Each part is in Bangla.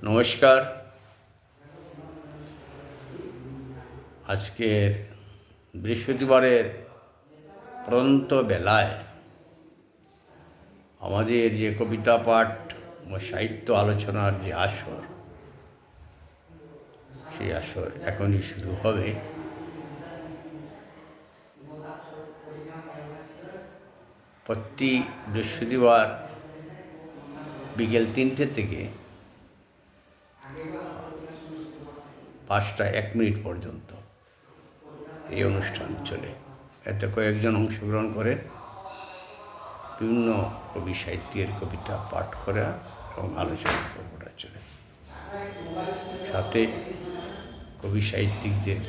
নমস্কার। আজকের বৃহস্পতিবারের প্রন্ত বেলায় আমাদের যে কবিতা পাঠ ও সাহিত্য আলোচনার যে আসর, সেই আসর এখনই শুরু হবে। প্রতি বৃহস্পতিবার বিকেল 3টে থেকে 5টা 1 মিনিট পর্যন্ত এই অনুষ্ঠান চলে। এতে কয়েকজন অংশগ্রহণ করে বিভিন্ন কবি সাহিত্যের কবিতা পাঠ করা এবং আলোচনা পর্বটা চলে। সাথে কবি সাহিত্যিকদের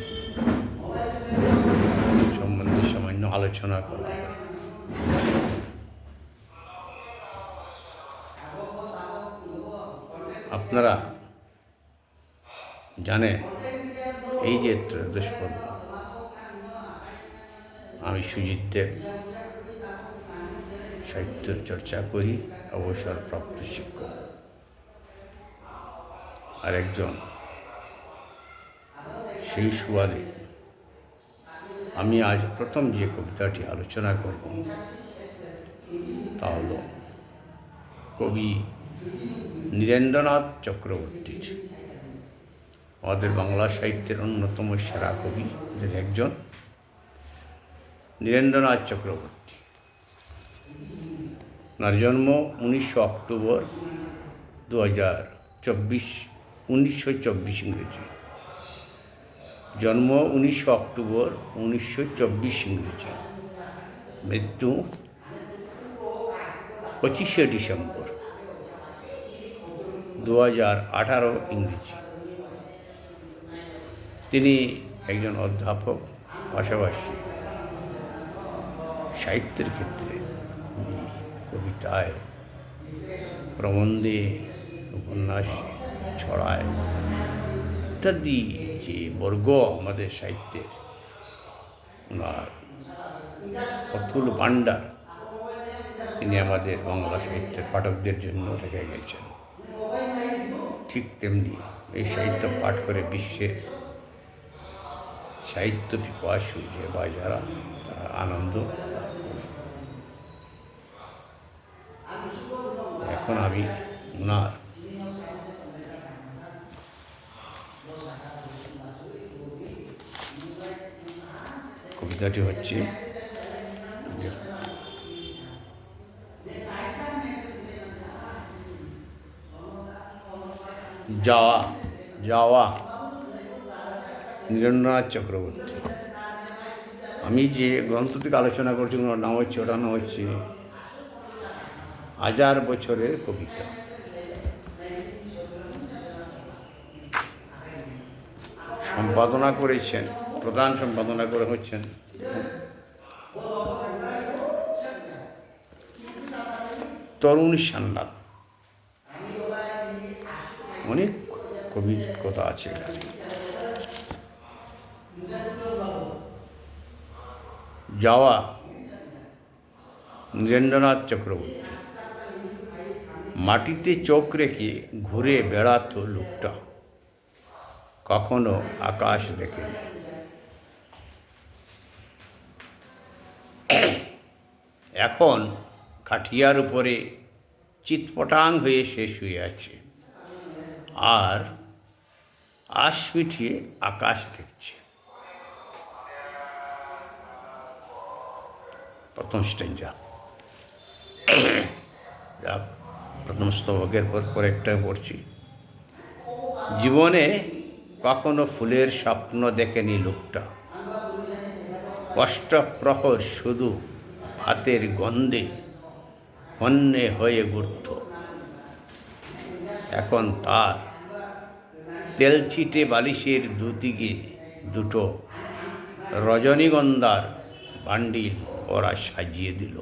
সম্বন্ধে সামান্য আলোচনা করা হয়। আপনারা জানেন, এই যে ত্রয়োদশ পর্ব, আমি সুজিত দেব সাহিত্য চর্চা করি, অবসরপ্রাপ্ত শিক্ষক। আর একজন সেই সুবাদে আমি আজ প্রথম যে কবিতাটি আলোচনা করব তা হল কবি নীরেন্দ্রনাথ চক্রবর্তীর, আমাদের বাংলা সাহিত্যের অন্যতম সেরা কবিদের একজন নীরেন্দ্রনাথ চক্রবর্তী। ওনার জন্ম 19 অক্টোবর 1924 ইংরেজি। জন্ম 19 অক্টোবর 1924 ইংরেজি। মৃত্যু 25 ডিসেম্বর 2018 ইংরেজি। তিনি একজন অধ্যাপক, পাশাপাশি সাহিত্যের ক্ষেত্রে কবিতায়, প্রবন্ধে, উপন্যাসে, ছড়ায় ইত্যাদি যে বর্গ আমাদের সাহিত্যের, ওনার অতুল ভাণ্ডার তিনি আমাদের বাংলা সাহিত্যের পাঠকদের জন্য রেখে গেছেন। ঠিক তেমনি এই সাহিত্য পাঠ করে বিশ্বের সাহিত্য পিপাসু যে বা যারা, তারা আনন্দ লাভ করে। এখন আমি ওনার কবিতাটি হচ্ছে যাওয়া। যাওয়া, নীরেন্দ্রনাথ চক্রবর্তী। আমি যে গ্রন্থ থেকে আলোচনা করছি ওনার নাম হচ্ছে, ওটার নাম হচ্ছে 1000 বছরের কবিতা। সম্পাদনা করেছেন, প্রধান সম্পাদনা করে হচ্ছেন তরুণ সান্যাল। অনেক কবির কথা আছে এখানে। যাওয়া, নীরেন্দ্রনাথ চক্রবর্তী। মাটিতে চোখ রেখে ঘুরে বেড়াতো লোকটা, কখনো আকাশ দেখেনি। এখন খাটিয়ার উপরে চিৎপটাং হয়ে সে শুয়ে আছে আর আশ মিটিয়ে আকাশ দেখছে। প্রথম স্ট্যাঞ্জা। প্রথম স্তবকের পর একটা পড়ছি। জীবনে কখনো ফুলের স্বপ্ন দেখেনি লোকটা, কষ্টপ্রহর শুধু ভাতের গন্ধে হন্যে হয়ে ঘুরত। এখন তার তেলছিটে বালিশের দুদিকে দুটো রজনীগন্ধার বান্ডিল ওরা সাজিয়ে দিল।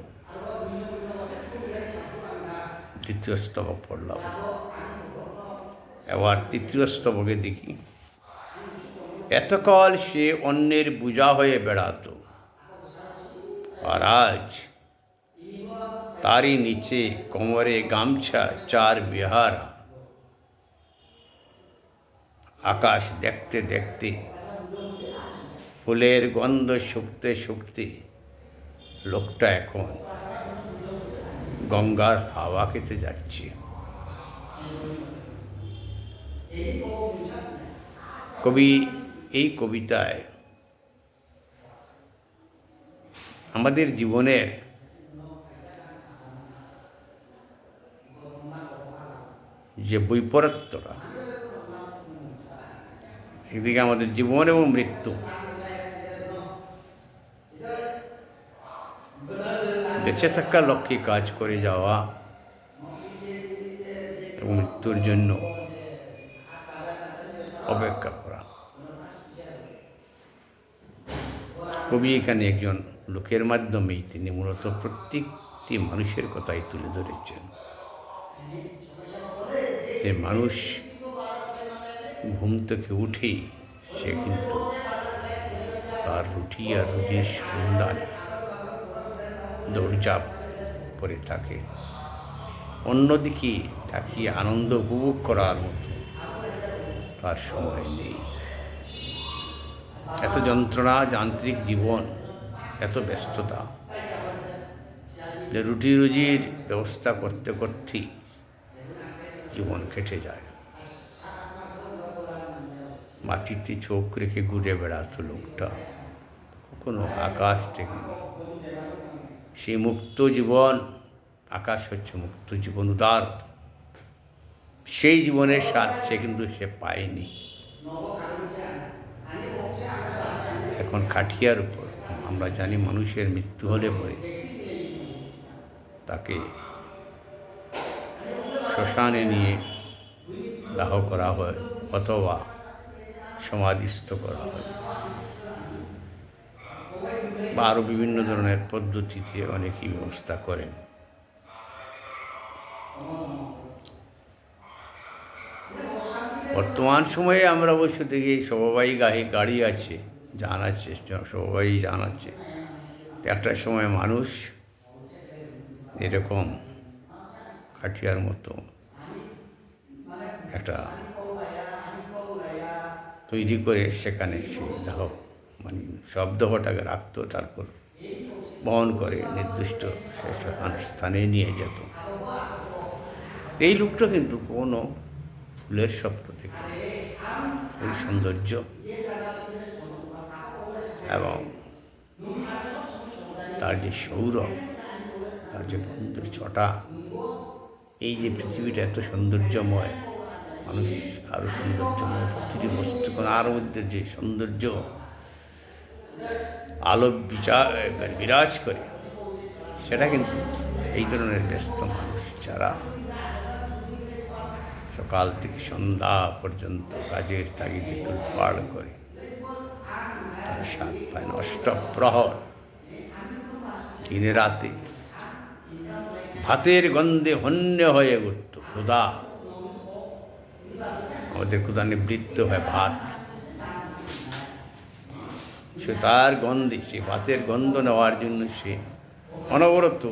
দ্বিতীয় স্তবক পড়লাম। এবার তৃতীয় স্তবকে দেখি। এতকাল সে অন্যের বোঝা হয়ে বেড়াত, আর আজ তারই নিচে কোমরে গামছা 4 বেহারা। আকাশ দেখতে দেখতে, ফুলের গন্ধ শুকতে শুকতে লোকটা এখন গঙ্গার হাওয়া খেতে যাচ্ছে। কবি এই কবিতায় আমাদের জীবনের যে বৈপরত্যটা, একদিকে আমাদের জীবন এবং মৃত্যু, বেঁচে থাকার লক্ষ্যে কাজ করে যাওয়া এবং মৃত্যুর জন্য অপেক্ষা করা। কবি এখানে একজন লোকের মাধ্যমেই তিনি মূলত প্রত্যেকটি মানুষের কথাই তুলে ধরেছেন, যে মানুষ ঘুম থেকে উঠেই সে কিন্তু তার রুটি আর রুজির সন্ধানে দৌড়ঝাঁপ করে থাকে। অন্যদিকে তাকে আনন্দ উপভোগ করার মতো তার সময় নেই। এত যন্ত্রণা, যান্ত্রিক জীবন, এত ব্যস্ততা যে রুটি রুজির ব্যবস্থা করতে করতেই জীবন কেটে যায়। মাটিতে চোখ রেখে ঘুরে বেড়াতো লোকটা, কখনো আকাশ দেখেনি। সেই মুক্ত জীবন, আকাশ হচ্ছে মুক্ত জীবন, উদার, সেই জীবনের স্বাদ সে পায়নি। এখন খাটিয়ার উপর আমরা জানি মানুষের মৃত্যু হলে পরে তাকে শ্মশানে নিয়ে দাহ করা হয় অথবা সমাধিস্থ করা হয়, বা আরও বিভিন্ন ধরনের পদ্ধতিতে অনেকেই ব্যবস্থা করেন। বর্তমান সময়ে আমরা অবশ্য দেখি সবাই গাড়ি আছে, যান আছে, সবাই যান আছে। একটা সময় মানুষ এরকম খাটিয়ার মতো একটা তৈরি করে সেখানে সে সব দেহটাকে রাখতো, তারপর বহন করে নির্দিষ্ট স্থানে নিয়ে যেত। এই লোকটা কিন্তু কোনো ফুলের স্বপ্ন দেখেনি। ফুল সৌন্দর্য এবং তার যে সৌরভ, তার যে গন্ধের ছটা, এই যে পৃথিবীটা এত সৌন্দর্যময়, মানুষ আরও সৌন্দর্যময়, প্রতিটি বস্তু আরও মধ্যে যে সৌন্দর্য আলো বিরাজ করে, সেটা কিন্তু এই ধরনের ব্যস্ত মানুষ যারা সকাল থেকে সন্ধ্যা পর্যন্ত কাজের তাগিদে তোলপাড় করে, তারা স্বাদ পায় না। অষ্টপ্রহর দিনে রাতে ভাতের গন্ধে হন্য হয়ে উঠত ক্ষুধা, আমাদের ক্ষুধা নিবৃত্ত হয় ভাত, সে তার গন্ধে, সে ভাতের গন্ধ নেওয়ার জন্য সে অনবরত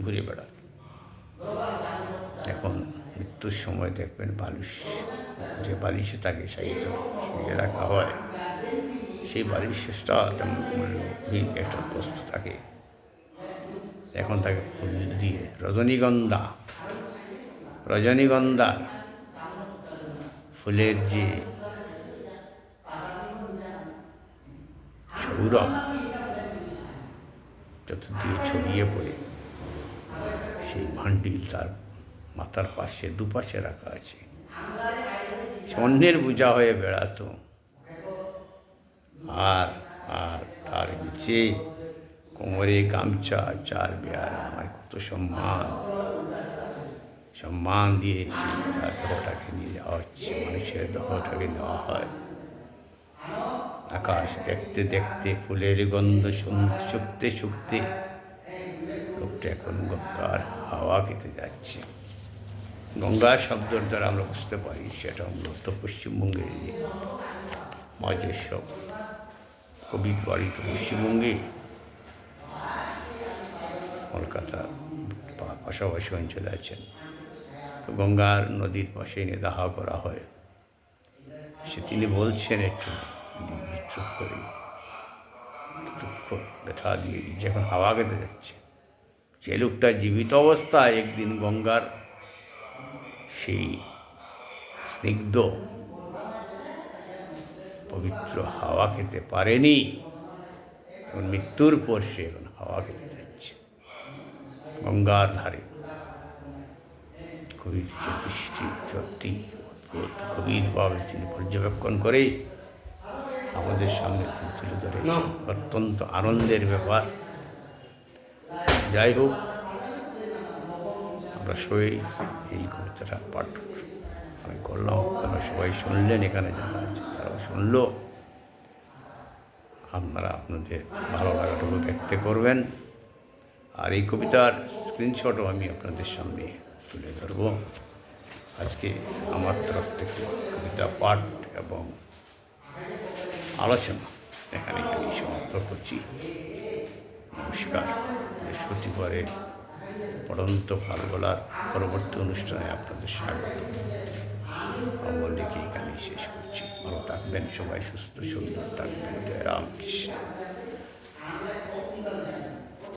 ঘুরে বেড়াত। এখন মৃত্যুর সময় দেখবেন যে বালিশে তাকে শায়িত শুয়ে রাখা হয়, সেই বালিশটা তেমন মূল্যহীন একটা বস্তু থাকে। এখন তাকে ফুল দিয়ে রজনীগন্ধার ফুলের যে সৌরভ চতুর্দিকে ছড়িয়ে পড়ে, সেই ভান্ডিল তার মাথার পাশে দুপাশে রাখা আছে। সে অন্যের বোঝা হয়ে বেড়াতো, আর আর তার নিচে কোমরে গামছা, চার বেয়ারা, আমার কত সম্মান দিয়ে তার দেহটাকে নিয়ে যাওয়া হচ্ছে, মানুষের দেহটাকে নেওয়া হয়। আকাশ দেখতে দেখতে, ফুলের গন্ধ শুকতে শুকতে লোকটা এখন গঙ্গার হাওয়া খেতে যাচ্ছে। গঙ্গার শব্দের দ্বারা আমরা বুঝতে পারি সেটা মূলত পশ্চিমবঙ্গের মজেসব কবির বাড়ি তো পশ্চিমবঙ্গে, কলকাতার পাশাপাশি অঞ্চলে আছেন। তো গঙ্গার নদীর পাশে এনে দাহ করা হয়। তিনি বলছেন একটু বিদ্রুপ করে, দুঃখ ব্যথা দিয়ে যে এখন হাওয়া খেতে যাচ্ছে। যে লোকটা জীবিত অবস্থায় একদিন গঙ্গার সেই স্নিগ্ধ পবিত্র হাওয়া খেতে পারেনি, এখন মৃত্যুর পর সে এখন হাওয়া খেতে যাচ্ছে গঙ্গার ধারে। খুবই দৃষ্টি সত্যি অদ্ভুত, গভীরভাবে তিনি পর্যবেক্ষণ করেই আমাদের সামনে তিনি তুলে ধরেছেন। অত্যন্ত আনন্দের ব্যাপার। যাই হোক, আমরা সবাই এই কবিতাটা পাঠ আমি করলাম, আপনারা সবাই শুনলেন, এখানে যারা আছে তারাও শুনল। আপনারা আপনাদের ভালো লাগাটুকু ব্যক্ত করবেন। আর এই কবিতার স্ক্রিনশটও আমি আপনাদের সামনে তুলে ধরব। আজকে আমার তরফ থেকে কবিতা পাঠ এবং আলোচনা এখানে আমি সমাপ্ত করছি। নমস্কার। বৃহস্পতিবারে পড়ন্ত ফাল্গুলার পরবর্তী অনুষ্ঠানে আপনাদের স্বাগত বলে এখানে শেষ করছি। ভালো থাকবেন সবাই, সুস্থ সুন্দর থাকবেন। জয় রামকৃষ্ণ।